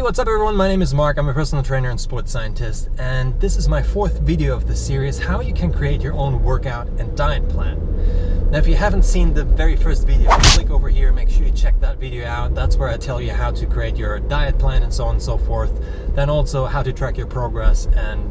Hey, what's up everyone? My name is Mark. I'm a personal trainer and sports scientist, and this is my fourth video of the series, how you can create your own workout and diet plan. Now, if you haven't seen the very first video, click over here, make sure you check that video out. That's where I tell you how to create your diet plan and so on and so forth. Then also how to track your progress. And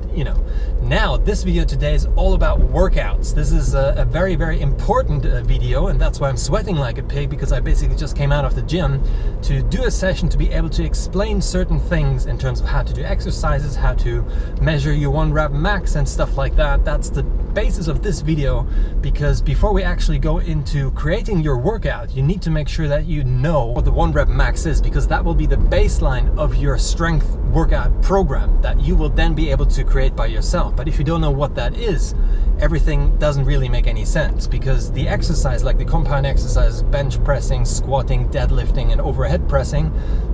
now this video today is all about workouts. This is a very, very important video, and that's why I'm sweating like a pig, because I basically just came out of the gym to do a session to be able to explain certain things in terms of how to do exercises, how to measure your 1 rep max and stuff like that. That's the basis of this video, because before we actually go into creating your workout, you need to make sure that you know what the 1 rep max is, because that will be the baseline of your strength workout program that you will then be able to create by yourself. But if you don't know what that is, everything doesn't really make any sense, because the exercise, like the compound exercises, bench pressing, squatting, deadlifting and overhead pressing,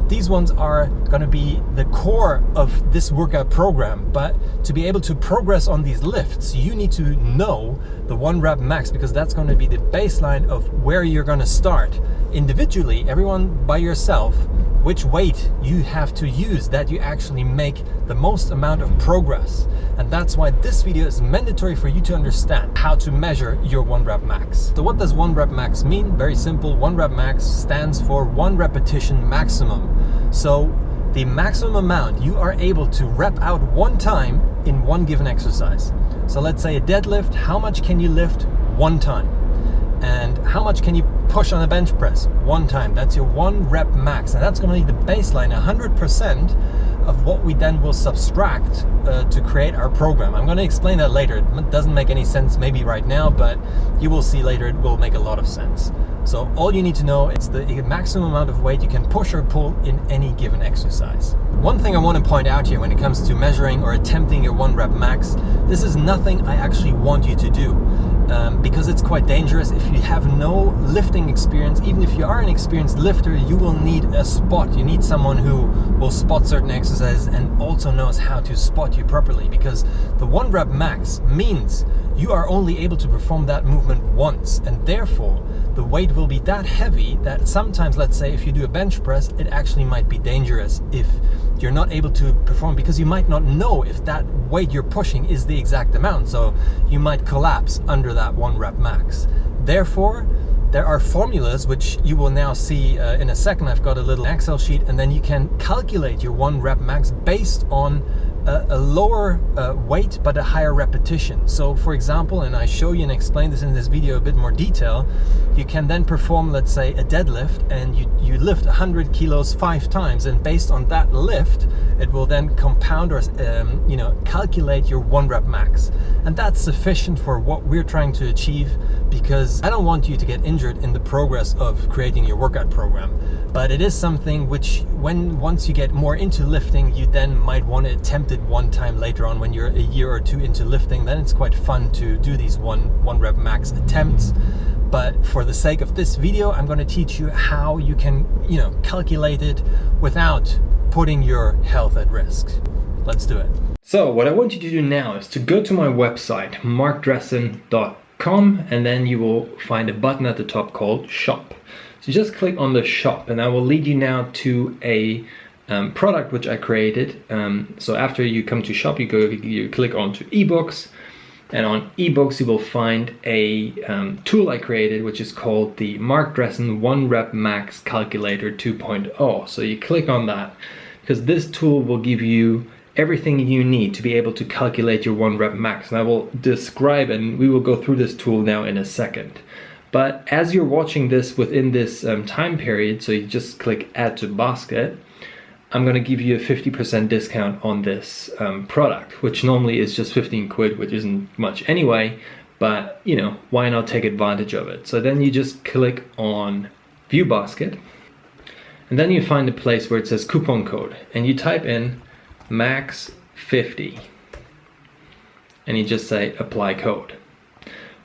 these ones are going to be the core of this workout program. But to be able to progress on these lifts, you need to know the 1 rep max, because that's going to be the baseline of where you're going to start individually, everyone by yourself, which weight you have to use that you actually make the most amount of progress. And that's why this video is mandatory for you to understand how to measure your 1 rep max. So what does 1 rep max mean? Very simple. 1 rep max stands for 1 repetition maximum. So the maximum amount you are able to rep out one time in one given exercise. So let's say a deadlift, how much can you lift one time? And how much can you push on a bench press? One time. That's your 1 rep max. And that's going to be the baseline, 100% of what we then will subtract to create our program. I'm going to explain that later. It doesn't make any sense maybe right now, but you will see later it will make a lot of sense. So all you need to know is the maximum amount of weight you can push or pull in any given exercise. One thing I want to point out here when it comes to measuring or attempting your 1 rep max, this is nothing I actually want you to do. Because it's quite dangerous. If you have no lifting experience, even if you are an experienced lifter, you will need a spot. You need someone who will spot certain exercises and also knows how to spot you properly, because the 1 rep max means you are only able to perform that movement once, and therefore the weight will be that heavy that sometimes, let's say if you do a bench press, it actually might be dangerous if you're not able to perform, because you might not know if that weight you're pushing is the exact amount. So you might collapse under that 1 rep max. Therefore, there are formulas which you will now see in a second. I've got a little Excel sheet, and then you can calculate your 1 rep max based on a lower weight but a higher repetition. So for example, and I show you and explain this in this video a bit more detail, you can then perform, let's say, a deadlift, and you lift 100 kilos 5 times, and based on that lift it will then compound or calculate your 1 rep max. And that's sufficient for what we're trying to achieve, because I don't want you to get injured in the progress of creating your workout program. But it is something which, once you get more into lifting, you then might want to attempt it one time later on when you're a year or two into lifting. Then it's quite fun to do these one rep max attempts. But for the sake of this video, I'm going to teach you how you can calculate it without putting your health at risk. Let's do it. So what I want you to do now is to go to my website, marcdressen.com, and then you will find a button at the top called Shop. So just click on the Shop, and I will lead you now to a product which I created. So after you come to Shop, you click onto ebooks, and on ebooks you will find a tool I created, which is called the Marc Dressen 1 Rep Max Calculator 2.0. So you click on that, because this tool will give you everything you need to be able to calculate your 1 rep max. And I will describe, and we will go through this tool now in a second. But as you're watching this within this time period, so you just click Add to Basket, I'm going to give you a 50% discount on this product, which normally is just 15 quid, which isn't much anyway, but why not take advantage of it? So then you just click on View Basket, and then you find a place where it says coupon code, and you type in max 50, and you just say apply code.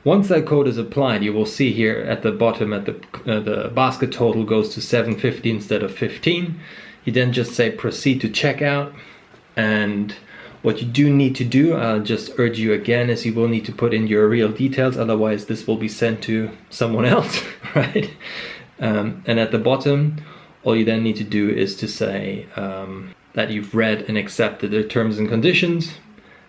Once that code is applied, you will see here at the bottom at the basket total goes to 750 instead of 15. You then just say proceed to checkout, and what you do need to do, I'll just urge you again, is you will need to put in your real details, otherwise this will be sent to someone else, right? And at the bottom, all you then need to do is to say that you've read and accepted the terms and conditions,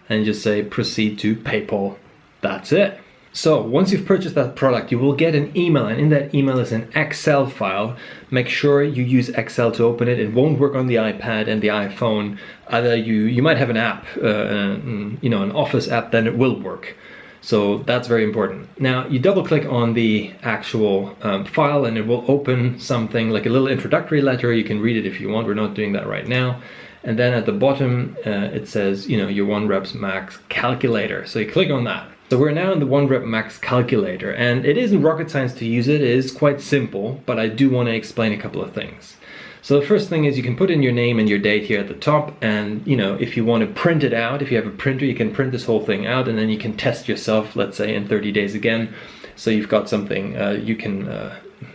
and just say proceed to PayPal. That's it. So once you've purchased that product, you will get an email, and in that email is an Excel file. Make sure you use Excel to open it. It won't work on the iPad and the iPhone. Either you might have an app, an Office app, then it will work. So that's very important. Now you double click on the actual file and it will open something like a little introductory letter. You can read it if you want. We're not doing that right now. And then at the bottom it says, your 1 reps max calculator. So you click on that. So we're now in the 1 rep max calculator, and it isn't rocket science to use it. It is quite simple, but I do want to explain a couple of things. So the first thing is you can put in your name and your date here at the top, and if you want to print it out, if you have a printer, you can print this whole thing out, and then you can test yourself, let's say in 30 days again. So you've got something you can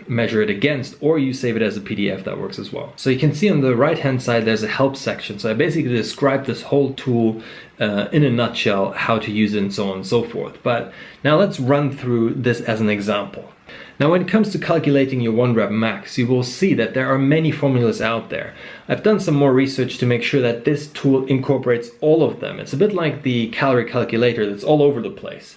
measure it against, or you save it as a PDF, that works as well. So you can see on the right hand side there's a help section. So I basically described this whole tool in a nutshell, how to use it and so on and so forth. But now let's run through this as an example. Now when it comes to calculating your 1 rep max, you will see that there are many formulas out there. I've done some more research to make sure that this tool incorporates all of them. It's a bit like the calorie calculator that's all over the place.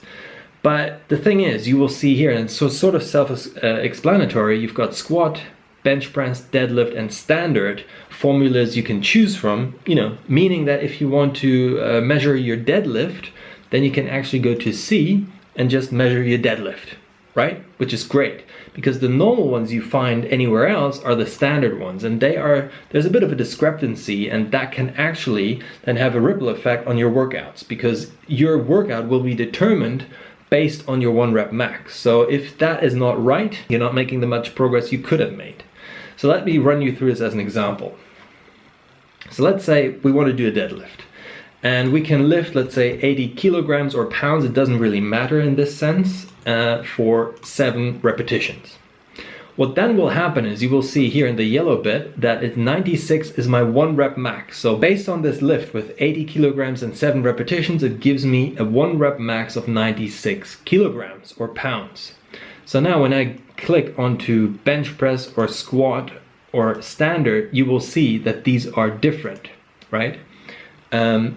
But the thing is, you will see here, and so sort of self-explanatory, you've got squat, bench press, deadlift, and standard formulas you can choose from, meaning that if you want to measure your deadlift, then you can actually go to C and just measure your deadlift, right? Which is great, because the normal ones you find anywhere else are the standard ones, and there's a bit of a discrepancy, and that can actually then have a ripple effect on your workouts, because your workout will be determined based on your 1 rep max. So if that is not right, you're not making the much progress you could have made. So let me run you through this as an example. So let's say we want to do a deadlift, and we can lift, let's say 80 kilograms or pounds, it doesn't really matter in this sense, for 7 repetitions. What then will happen is you will see here in the yellow bit that 96 is my 1 rep max. So based on this lift with 80 kilograms and 7 repetitions, it gives me a 1 rep max of 96 kilograms or pounds. So now when I click onto bench press or squat or standard, you will see that these are different, right? And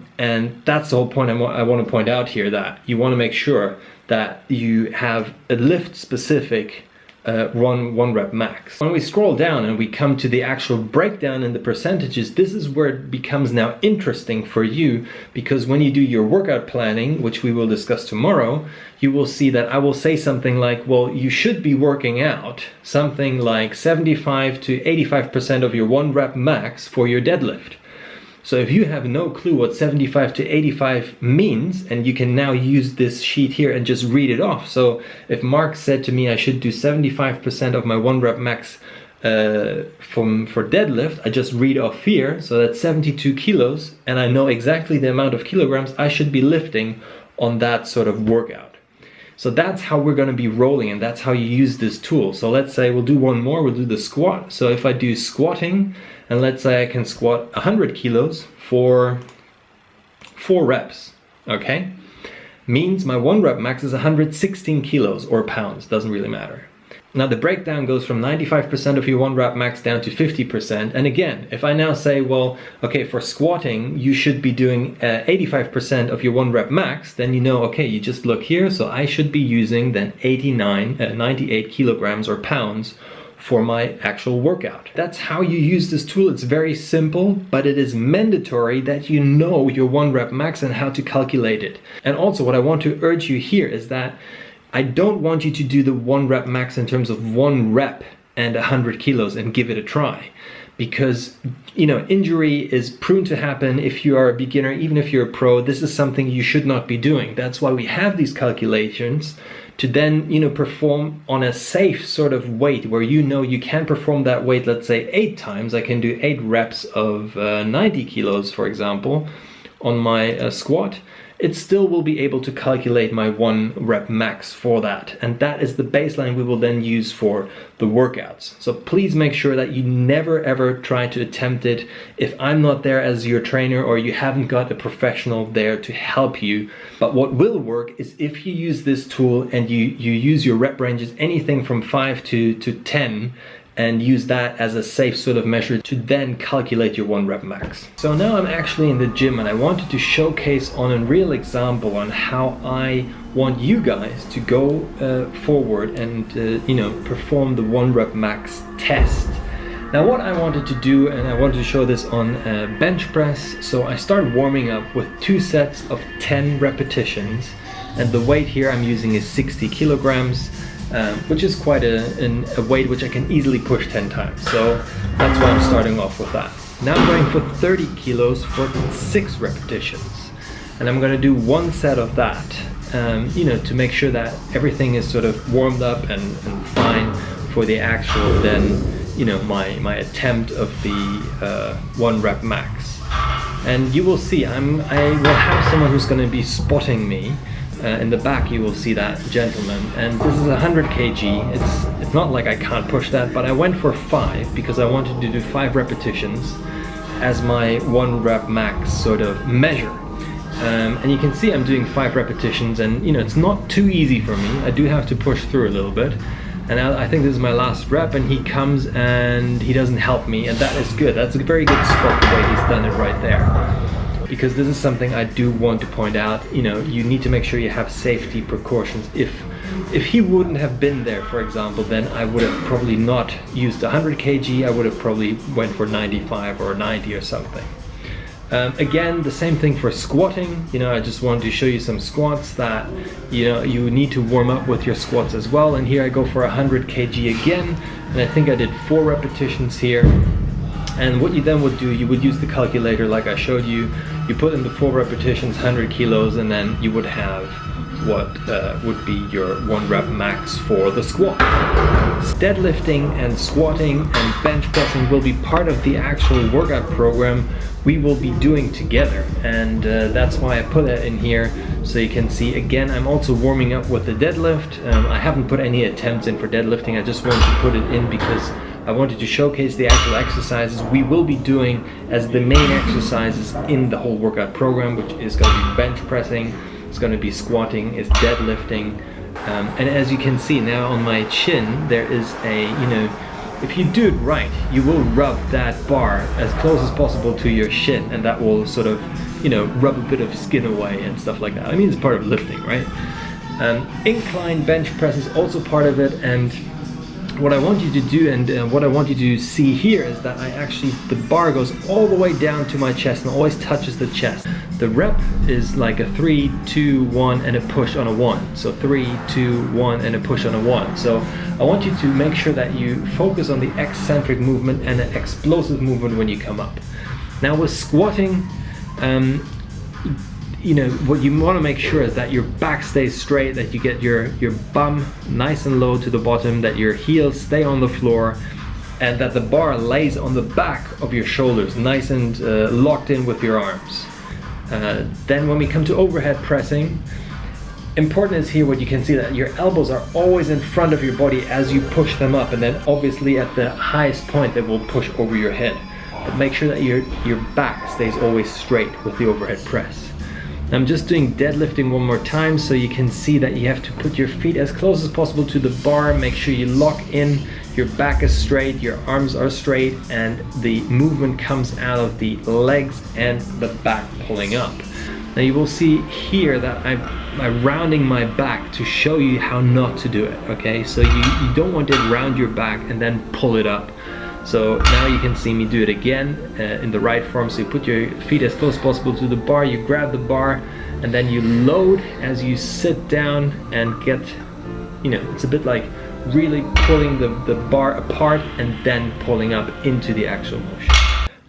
that's the whole point I want to point out here, that you want to make sure that you have a lift specific 1 rep max. When we scroll down and we come to the actual breakdown in the percentages, this is where it becomes now interesting for you, because when you do your workout planning, which we will discuss tomorrow, you will see that I will say something like, well, you should be working out something like 75 to 85% of your 1 rep max for your deadlift. So if you have no clue what 75 to 85 means, and you can now use this sheet here and just read it off. So if Mark said to me I should do 75% of my 1 rep max for deadlift, I just read off here, so that's 72 kilos, and I know exactly the amount of kilograms I should be lifting on that sort of workout. So that's how we're going to be rolling, and that's how you use this tool. So let's say we'll do one more, we'll do the squat. So if I do squatting, and let's say I can squat 100 kilos for 4 reps, okay? Means my 1 rep max is 116 kilos or pounds, doesn't really matter. Now the breakdown goes from 95% of your 1 rep max down to 50%. And again, if I now say, well, okay, for squatting, you should be doing 85% of your 1 rep max, then you know, okay, you just look here. So I should be using then 98 kilograms or pounds for my actual workout. That's how you use this tool. It's very simple, but it is mandatory that you know your 1 rep max and how to calculate it. And also what I want to urge you here is that I don't want you to do the 1 rep max in terms of 1 rep and 100 kilos and give it a try. Because, injury is prone to happen if you are a beginner, even if you're a pro. This is something you should not be doing. That's why we have these calculations to then, perform on a safe sort of weight where you can perform that weight, let's say 8 times. I can do 8 reps of 90 kilos, for example, on my squat. It still will be able to calculate my 1 rep max for that. And that is the baseline we will then use for the workouts. So please make sure that you never ever try to attempt it if I'm not there as your trainer or you haven't got a professional there to help you. But what will work is if you use this tool and you use your rep ranges anything from 5 to 10, and use that as a safe sort of measure to then calculate your 1 rep max. So now I'm actually in the gym, and I wanted to showcase on a real example on how I want you guys to go forward and perform the 1 rep max test. Now what I wanted to do, and I wanted to show this on bench press, so I started warming up with 2 sets of 10 repetitions, and the weight here I'm using is 60 kilograms, which is quite a weight which I can easily push 10 times. So that's why I'm starting off with that. Now I'm going for 30 kilos for 6 repetitions, and I'm going to do 1 set of that, to make sure that everything is sort of warmed up and fine for the actual then, my attempt of the 1 rep max. And you will see, I will have someone who's going to be spotting me. In the back you will see that gentleman, and this is 100 kg. It's not like I can't push that, but I went for 5 because I wanted to do 5 repetitions as my 1 rep max sort of measure. And you can see I'm doing 5 repetitions, and it's not too easy for me. I do have to push through a little bit, and I think this is my last rep, and he comes and he doesn't help me, and that is good. That's a very good spot the way he's done it right there. Because this is something I do want to point out. You need to make sure you have safety precautions. If he wouldn't have been there, for example, then I would have probably not used 100 kg. I would have probably went for 95 or 90 or something. Again, the same thing for squatting. I just wanted to show you some squats that you need to warm up with your squats as well. And here I go for 100 kg again, and I think I did 4 repetitions here. And what you then would do, you would use the calculator like I showed you. You put in the 4 repetitions, 100 kilos, and then you would have what would be your 1 rep max for the squat. Deadlifting and squatting and bench pressing will be part of the actual workout program we will be doing together, and that's why I put it in here so you can see. Again, I'm also warming up with the deadlift. I haven't put any attempts in for deadlifting. I just wanted to put it in because I wanted to showcase the actual exercises we will be doing as the main exercises in the whole workout program, which is going to be bench pressing, it's going to be squatting, it's deadlifting, and as you can see now on my chin, there is a, if you do it right, you will rub that bar as close as possible to your shin, and that will sort of, rub a bit of skin away and stuff like that. I mean, it's part of lifting, right? Incline bench press is also part of it, and what I want you to do, and what I want you to see here, is that the bar goes all the way down to my chest and always touches the chest. The rep is like a 3, 2, 1 and a push on a 1. So 3, 2, 1 and a push on a 1. So I want you to make sure that you focus on the eccentric movement and an explosive movement when you come up. Now with squatting, what you want to make sure is that your back stays straight, that you get your bum nice and low to the bottom, that your heels stay on the floor, and that the bar lays on the back of your shoulders, nice and locked in with your arms. Then when we come to overhead pressing, important is here what you can see, that your elbows are always in front of your body as you push them up, and then obviously at the highest point they will push over your head. But make sure that your back stays always straight with the overhead press. I'm just doing deadlifting one more time so you can see that you have to put your feet as close as possible to the bar. Make sure you lock in, your back is straight, your arms are straight, and the movement comes out of the legs and the back pulling up. Now you will see here that I'm rounding my back to show you how not to do it, okay? So you don't want to round your back and then pull it up. So now you can see me do it again in the right form. So you put your feet as close as possible to the bar, you grab the bar, and then you load as you sit down and get, it's a bit like really pulling the bar apart and then pulling up into the actual motion.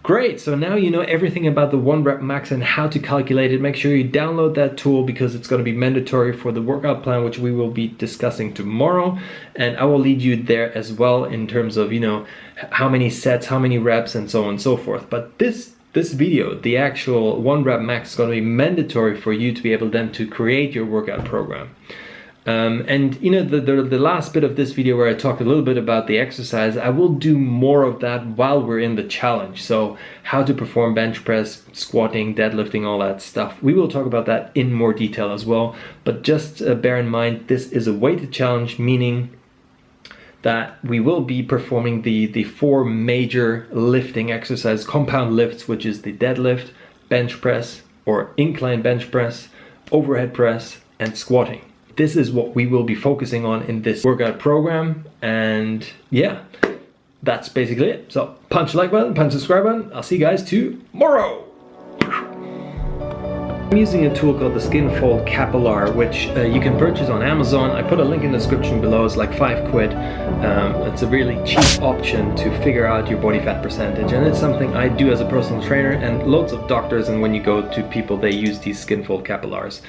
Great, so now you know everything about the 1 rep max and how to calculate it. Make sure you download that tool because it's going to be mandatory for the workout plan, which we will be discussing tomorrow. And I will lead you there as well in terms of, how many sets, how many reps, and so on and so forth. But this video, the actual 1 rep max, is going to be mandatory for you to be able then to create your workout program. And the last bit of this video where I talked a little bit about the exercise, I will do more of that while we're in the challenge. So how to perform bench press, squatting, deadlifting, all that stuff. We will talk about that in more detail as well. But just bear in mind, this is a weighted challenge, meaning that we will be performing the 4 major lifting exercises, compound lifts, which is the deadlift, bench press or incline bench press, overhead press, and squatting. This is what we will be focusing on in this workout program, and yeah, that's basically it. So punch the like button, punch the subscribe button. I'll see you guys tomorrow. I'm using a tool called the Skin Fold Capillary, which you can purchase on Amazon. I put a link in the description below. It's like 5 quid. It's a really cheap option to figure out your body fat percentage, and it's something I do as a personal trainer, and loads of doctors, and when you go to people, they use these Skin Fold Capillaries.